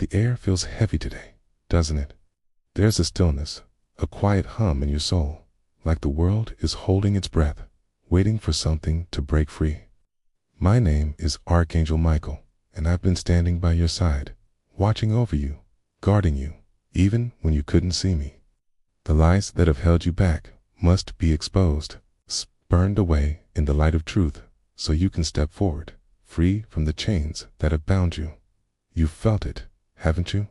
The air feels heavy today, doesn't it? There's a stillness, a quiet hum in your soul, like the world is holding its breath, waiting for something to break free. My name is Archangel Michael, and I've been standing by your side, watching over you, guarding you, even when you couldn't see me. The lies that have held you back must be exposed, burned away in the light of truth, so you can step forward, free from the chains that have bound you. You've felt it, haven't you?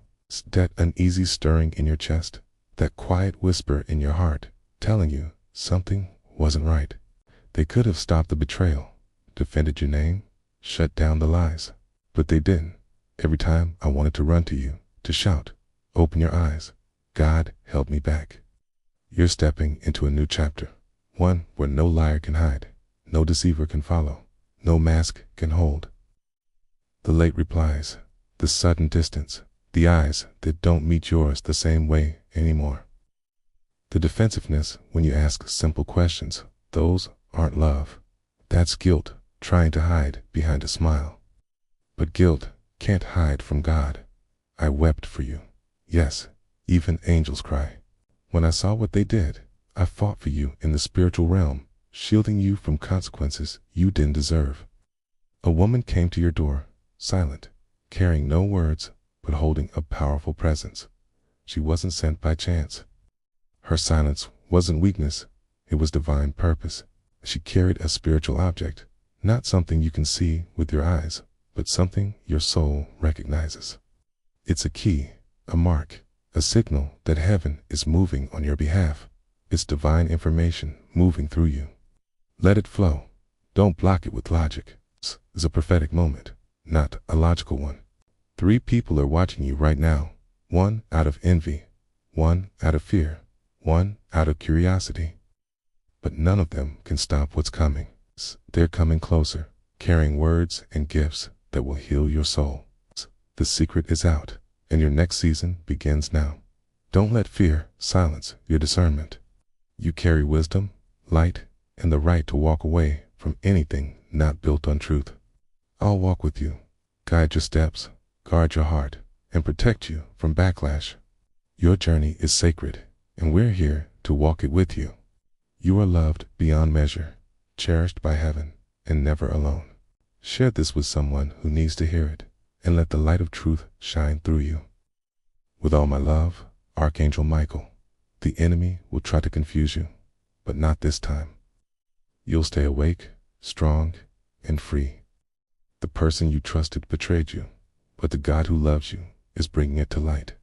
That uneasy stirring in your chest, that quiet whisper in your heart, telling you something wasn't right. They could have stopped the betrayal, defended your name, shut down the lies, but they didn't. Every time I wanted to run to you, to shout, open your eyes, God held me back. You're stepping into a new chapter, one where no liar can hide, no deceiver can follow, no mask can hold. The late replies, the sudden distance, the eyes that don't meet yours the same way anymore. The defensiveness when you ask simple questions, those aren't love. That's guilt trying to hide behind a smile. But guilt can't hide from God. I wept for you. Yes, even angels cry. When I saw what they did, I fought for you in the spiritual realm, shielding you from consequences you didn't deserve. A woman came to your door, silent, carrying no words, but holding a powerful presence. She wasn't sent by chance. Her silence wasn't weakness, it was divine purpose. She carried a spiritual object, not something you can see with your eyes, but something your soul recognizes. It's a key, a mark, a signal that heaven is moving on your behalf. It's divine information moving through you. Let it flow. Don't block it with logic. It's a prophetic moment, not a logical one. 3 people are watching you right now. 1 out of envy, 1 out of fear, 1 out of curiosity. But none of them can stop what's coming. They're coming closer, carrying words and gifts that will heal your soul. The secret is out, and your next season begins now. Don't let fear silence your discernment. You carry wisdom, light, and the right to walk away from anything not built on truth. I'll walk with you, guide your steps, guard your heart, and protect you from backlash. Your journey is sacred, and we're here to walk it with you. You are loved beyond measure, cherished by heaven, and never alone. Share this with someone who needs to hear it, and let the light of truth shine through you. With all my love, Archangel Michael. The enemy will try to confuse you, but not this time. You'll stay awake, strong, and free. The person you trusted betrayed you, but the God who loves you is bringing it to light.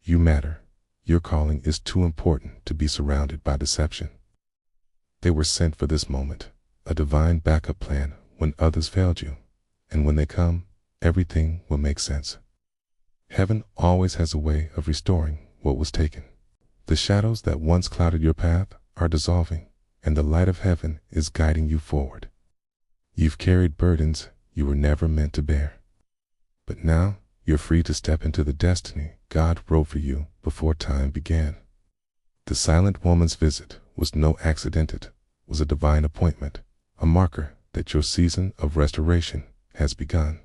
You matter. Your calling is too important to be surrounded by deception. They were sent for this moment, a divine backup plan when others failed you, and when they come, everything will make sense. Heaven always has a way of restoring what was taken. The shadows that once clouded your path are dissolving, and the light of heaven is guiding you forward. You've carried burdens you were never meant to bear. But now you're free to step into the destiny God wrote for you before time began. The silent woman's visit was no accident, it was a divine appointment, a marker that your season of restoration has begun.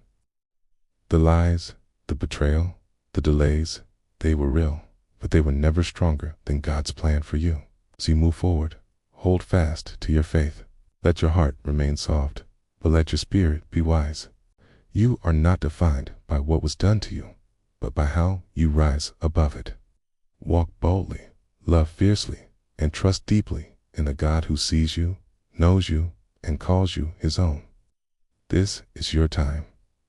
The lies, the betrayal, the delays, they were real, but they were never stronger than God's plan for you. As you move forward, hold fast to your faith. Let your heart remain soft, but let your spirit be wise. You are not defined by what was done to you, but by how you rise above it. Walk boldly, love fiercely, and trust deeply in the God who sees you, knows you, and calls you his own. This is your time.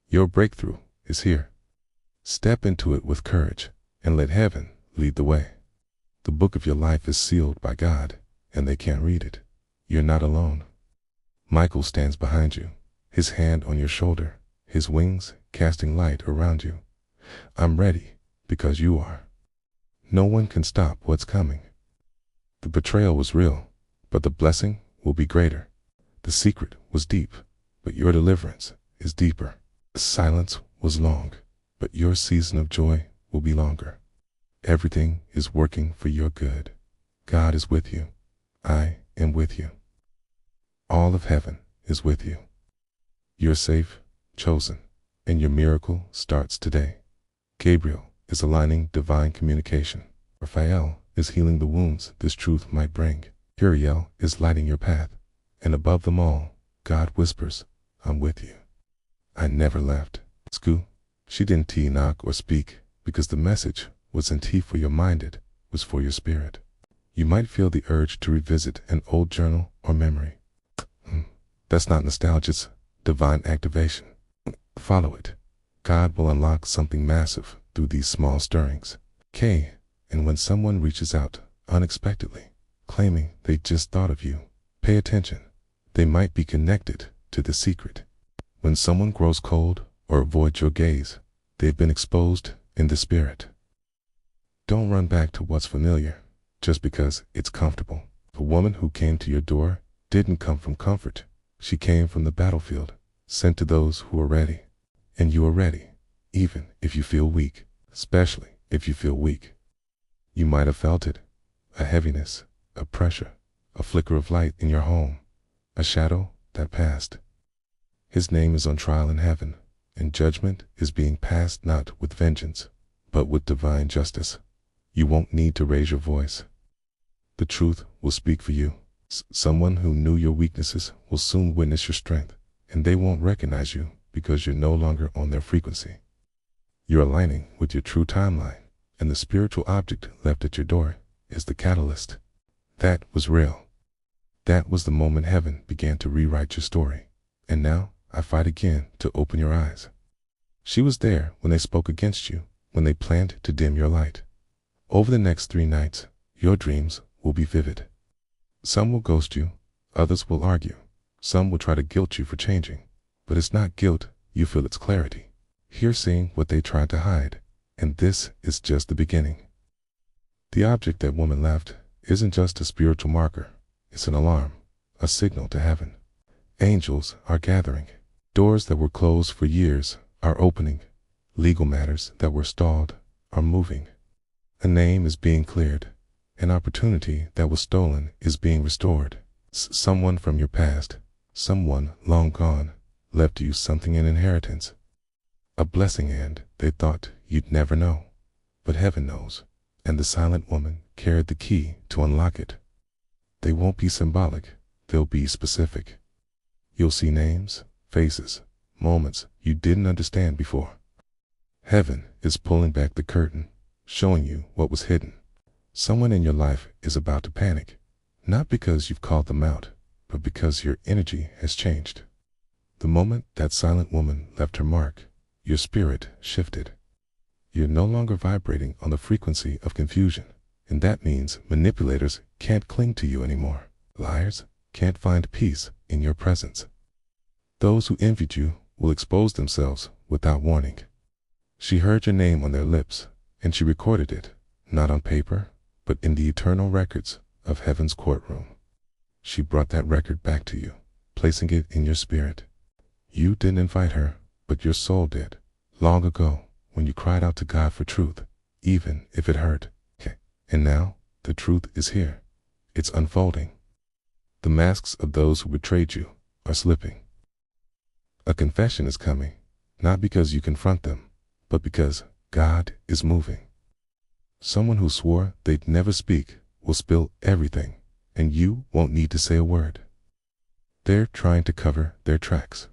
Your breakthrough is here. Step into it with courage and let heaven lead the way. The book of your life is sealed by God, and they can't read it. You're not alone. Michael stands behind you, his hand on your shoulder, his wings casting light around you. I'm ready because you are. No one can stop what's coming. The betrayal was real, but the blessing will be greater. The secret was deep, but your deliverance is deeper. The silence was long, but your season of joy will be longer. Everything is working for your good. God is with you. I am with you. All of heaven is with you. You're safe, chosen, and your miracle starts today. Gabriel is aligning divine communication. Raphael is healing the wounds this truth might bring. Uriel is lighting your path. And above them all, God whispers, I'm with you. I never left. Sku, she didn't knock or speak, because the message wasn't for your mind, it was for your spirit. You might feel the urge to revisit an old journal or memory. That's not nostalgia, it's divine activation. Follow it. God will unlock something massive through these small stirrings. And when someone reaches out unexpectedly, claiming they just thought of you, pay attention. They might be connected to the secret. When someone grows cold or avoids your gaze, they've been exposed in the spirit. Don't run back to what's familiar just because it's comfortable. The woman who came to your door didn't come from comfort. She came from the battlefield, sent to those who are ready. And you are ready, even if you feel weak, especially if you feel weak. You might have felt it, a heaviness, a pressure, a flicker of light in your home, a shadow that passed. His name is on trial in heaven, and judgment is being passed not with vengeance, but with divine justice. You won't need to raise your voice. The truth will speak for you. Someone who knew your weaknesses will soon witness your strength, and they won't recognize you because you're no longer on their frequency. You're aligning with your true timeline, and the spiritual object left at your door is the catalyst. That was real. That was the moment heaven began to rewrite your story. And now I fight again to open your eyes. She was there when they spoke against you, when they planned to dim your light. Over the next 3 nights, your dreams will be vivid. Some will ghost you, others will argue, some will try to guilt you for changing. But it's not guilt, you feel its clarity. You're seeing what they tried to hide, and this is just the beginning. The object that woman left isn't just a spiritual marker, it's an alarm, a signal to heaven. Angels are gathering. Doors that were closed for years are opening. Legal matters that were stalled are moving. A name is being cleared. An opportunity that was stolen is being restored. Someone from your past, someone long gone, left you something in inheritance. A blessing and they thought you'd never know. But heaven knows, and the silent woman carried the key to unlock it. They won't be symbolic, they'll be specific. You'll see names, faces, moments you didn't understand before. Heaven is pulling back the curtain, showing you what was hidden. Someone in your life is about to panic, not because you've called them out, but because your energy has changed. The moment that silent woman left her mark, your spirit shifted. You're no longer vibrating on the frequency of confusion, and that means manipulators can't cling to you anymore. Liars can't find peace in your presence. Those who envied you will expose themselves without warning. She heard your name on their lips, and she recorded it, not on paper, but in the eternal records of heaven's courtroom. She brought that record back to you, placing it in your spirit. You didn't invite her, but your soul did, long ago, when you cried out to God for truth, even if it hurt. And now, the truth is here. It's unfolding. The masks of those who betrayed you are slipping. A confession is coming, not because you confront them, but because God is moving. Someone who swore they'd never speak will spill everything, and you won't need to say a word. They're trying to cover their tracks.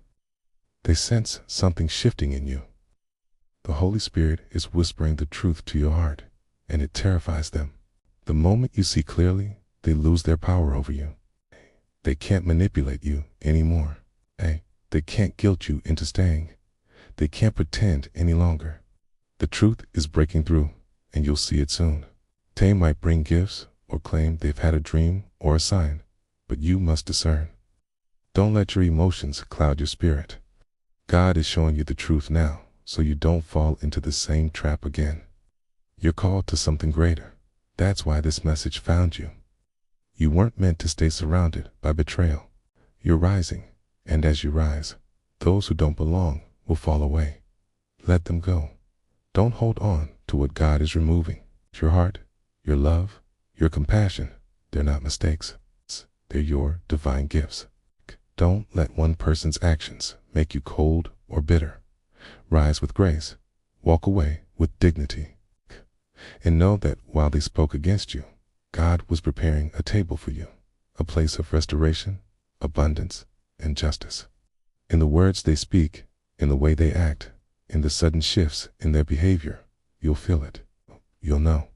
They sense something shifting in you. The Holy Spirit is whispering the truth to your heart, and it terrifies them. The moment you see clearly, they lose their power over you. They can't manipulate you anymore. They can't guilt you into staying. They can't pretend any longer. The truth is breaking through, and you'll see it soon. They might bring gifts or claim they've had a dream or a sign, but you must discern. Don't let your emotions cloud your spirit. God is showing you the truth now, so you don't fall into the same trap again. You're called to something greater. That's why this message found you. You weren't meant to stay surrounded by betrayal. You're rising, and as you rise, those who don't belong will fall away. Let them go. Don't hold on to what God is removing. Your heart, your love, your compassion, they're not mistakes. They're your divine gifts. Don't let one person's actions make you cold or bitter. Rise with grace. Walk away with dignity. And know that while they spoke against you, God was preparing a table for you, a place of restoration, abundance, and justice. In the words they speak, in the way they act, in the sudden shifts in their behavior, you'll feel it. You'll know.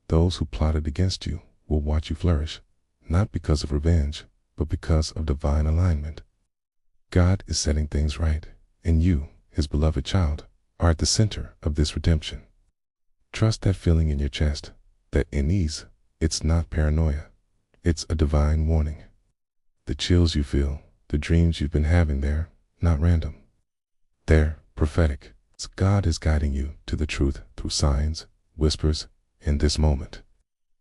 Those who plotted against you will watch you flourish, not because of revenge, but because of divine alignment. God is setting things right, and you, his beloved child, are at the center of this redemption. Trust that feeling in your chest, that unease. It's not paranoia. It's a divine warning. The chills you feel, the dreams you've been having, they're not random. They're prophetic. God is guiding you to the truth through signs, whispers, in this moment.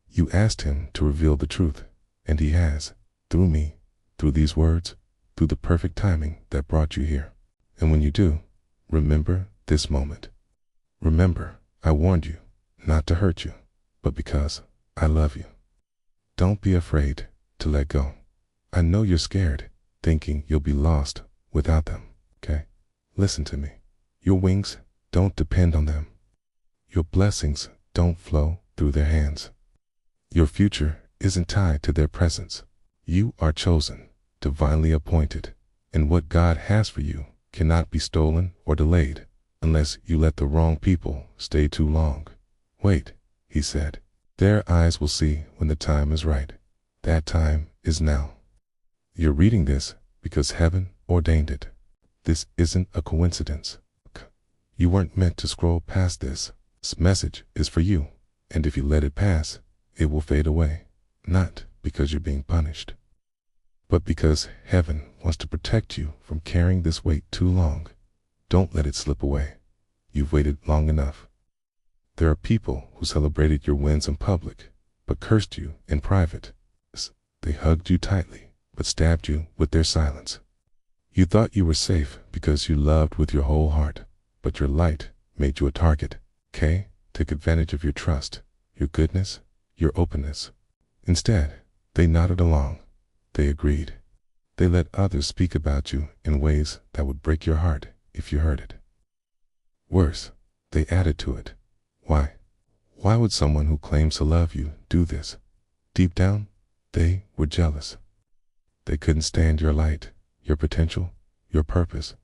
You asked him to reveal the truth, and he has, through me, through these words, through the perfect timing that brought you here. And when you do, remember this moment. Remember, I warned you, not to hurt you, but because I love you. Don't be afraid to let go. I know you're scared, thinking you'll be lost without them, okay? Listen to me. Your wings don't depend on them. Your blessings don't flow through their hands. Your future isn't tied to their presence. You are chosen, divinely appointed, and what God has for you cannot be stolen or delayed unless you let the wrong people stay too long. Wait, he said. Their eyes will see when the time is right. That time is now. You're reading this because heaven ordained it. This isn't a coincidence. You weren't meant to scroll past this. This message is for you, and if you let it pass, it will fade away. Not because you're being punished, but because heaven wants to protect you from carrying this weight too long. Don't let it slip away. You've waited long enough. There are people who celebrated your wins in public, but cursed you in private. They hugged you tightly, but stabbed you with their silence. You thought you were safe because you loved with your whole heart, but your light made you a target. Took advantage of your trust, your goodness, your openness. Instead, they nodded along. They agreed. They let others speak about you in ways that would break your heart if you heard it. Worse, they added to it. Why? Why would someone who claims to love you do this? Deep down, they were jealous. They couldn't stand your light, your potential, your purpose.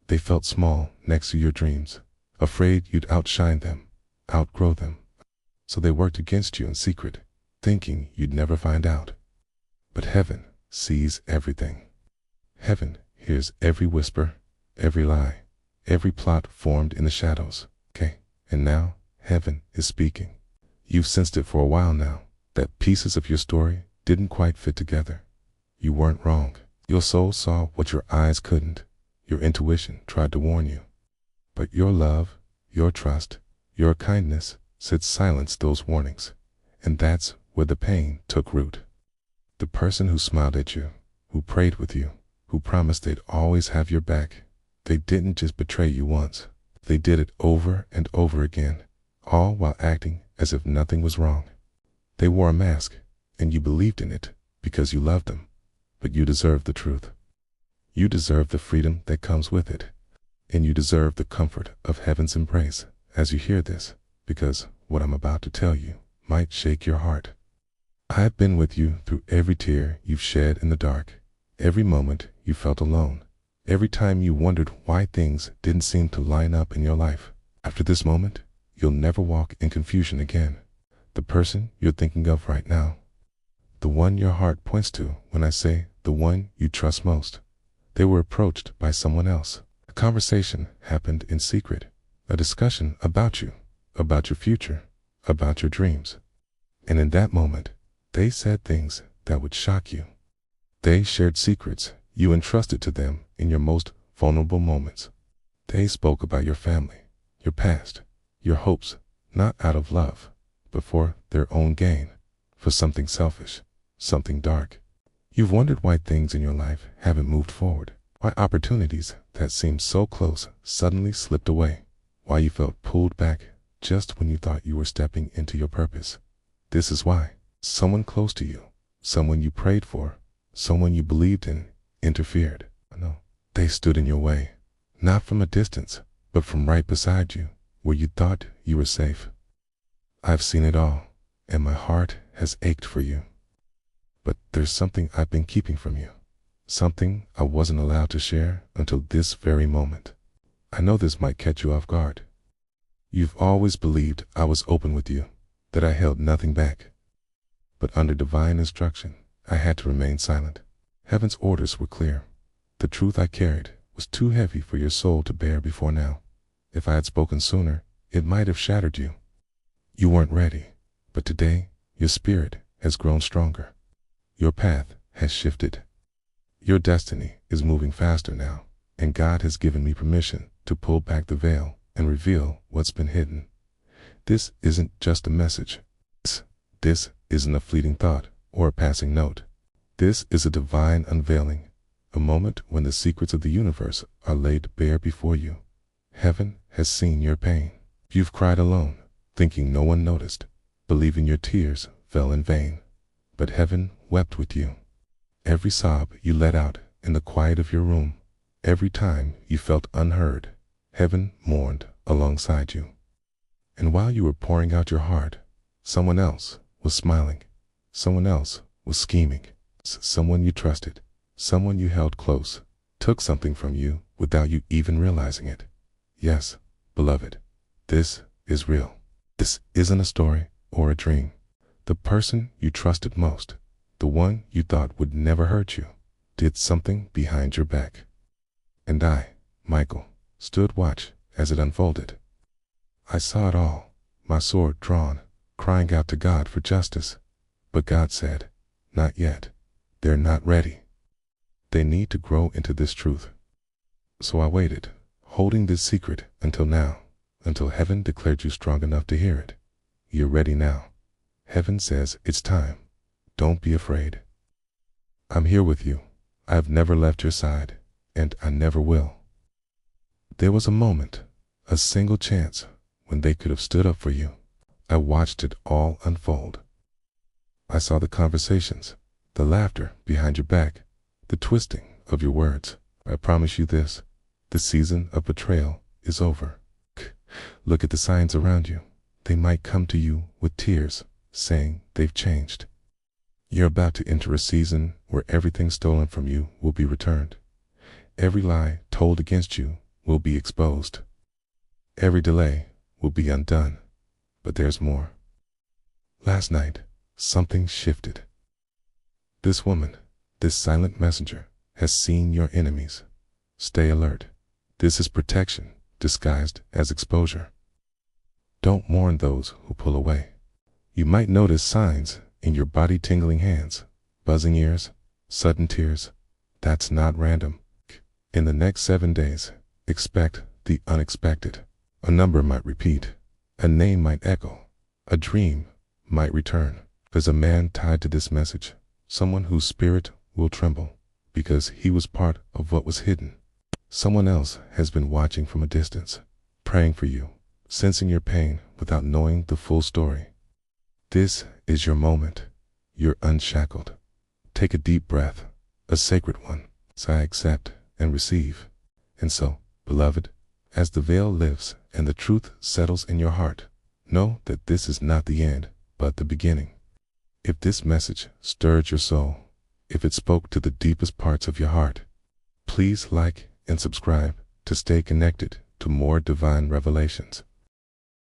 They felt small next to your dreams, afraid you'd outshine them, outgrow them. So they worked against you in secret, thinking you'd never find out. But heaven sees everything. Heaven hears every whisper, every lie, every plot formed in the shadows. And now, heaven is speaking. You've sensed it for a while now, that pieces of your story didn't quite fit together. You weren't wrong. Your soul saw what your eyes couldn't. Your intuition tried to warn you. But your love, your trust, your kindness said silence those warnings. And that's where the pain took root. The person who smiled at you, who prayed with you, who promised they'd always have your back, they didn't just betray you once. They did it over and over again, all while acting as if nothing was wrong. They wore a mask, and you believed in it because you loved them. But you deserve the truth. You deserve the freedom that comes with it. And you deserve the comfort of heaven's embrace as you hear this, because what I'm about to tell you might shake your heart. I've been with you through every tear you've shed in the dark, every moment you felt alone, every time you wondered why things didn't seem to line up in your life. After this moment, you'll never walk in confusion again. The person you're thinking of right now, the one your heart points to when I say the one you trust most, they were approached by someone else. A conversation happened in secret, a discussion about you, about your future, about your dreams. And in that moment, they said things that would shock you. They shared secrets you entrusted to them in your most vulnerable moments. They spoke about your family, your past, your hopes, not out of love, but for their own gain, for something selfish, something dark. You've wondered why things in your life haven't moved forward, why opportunities that seemed so close suddenly slipped away, why you felt pulled back just when you thought you were stepping into your purpose. This is why. Someone close to you, someone you prayed for, someone you believed in, interfered. No, they stood in your way, not from a distance, but from right beside you, where you thought you were safe. I've seen it all, and my heart has ached for you. But there's something I've been keeping from you. Something I wasn't allowed to share until this very moment. I know this might catch you off guard. You've always believed I was open with you, that I held nothing back. But under divine instruction, I had to remain silent. Heaven's orders were clear. The truth I carried was too heavy for your soul to bear before now. If I had spoken sooner, it might have shattered you. You weren't ready, but today, your spirit has grown stronger. Your path has shifted. Your destiny is moving faster now, and God has given me permission to pull back the veil and reveal what's been hidden. This isn't just a message. This isn't a fleeting thought or a passing note. This is a divine unveiling, a moment when the secrets of the universe are laid bare before you. Heaven has seen your pain. You've cried alone, thinking no one noticed, believing your tears fell in vain. But heaven wept with you. Every sob you let out in the quiet of your room, every time you felt unheard, heaven mourned alongside you. And while you were pouring out your heart, someone else was smiling. Someone else was scheming. Someone you trusted, someone you held close, took something from you without you even realizing it. Yes, beloved, this is real. This isn't a story or a dream. The person you trusted most, the one you thought would never hurt you, did something behind your back. And I, Michael, stood watch as it unfolded. I saw it all, my sword drawn, crying out to God for justice. But God said, not yet. They're not ready. They need to grow into this truth. So I waited, holding this secret until now, until heaven declared you strong enough to hear it. You're ready now. Heaven says it's time. Don't be afraid. I'm here with you. I've never left your side, and I never will. There was a moment, a single chance, when they could have stood up for you. I watched it all unfold. I saw the conversations, the laughter behind your back, the twisting of your words. I promise you this, the season of betrayal is over. Look at the signs around you. They might come to you with tears, saying they've changed. You're about to enter a season where everything stolen from you will be returned. Every lie told against you will be exposed. Every delay will be undone. But there's more. Last night, something shifted. This woman, this silent messenger, has seen your enemies. Stay alert. This is protection disguised as exposure. Don't mourn those who pull away. You might notice signs in your body, tingling hands, buzzing ears, sudden tears. That's not random. In the next 7 days, expect the unexpected. A number might repeat. A name might echo. A dream might return. There's a man tied to this message, someone whose spirit will tremble because he was part of what was hidden. Someone else has been watching from a distance, praying for you, sensing your pain without knowing the full story. This is your moment. You're unshackled. Take a deep breath, a sacred one. So I accept and receive. And so, beloved, as the veil lifts and the truth settles in your heart, know that this is not the end, but the beginning. If this message stirred your soul, if it spoke to the deepest parts of your heart, please like and subscribe to stay connected to more divine revelations.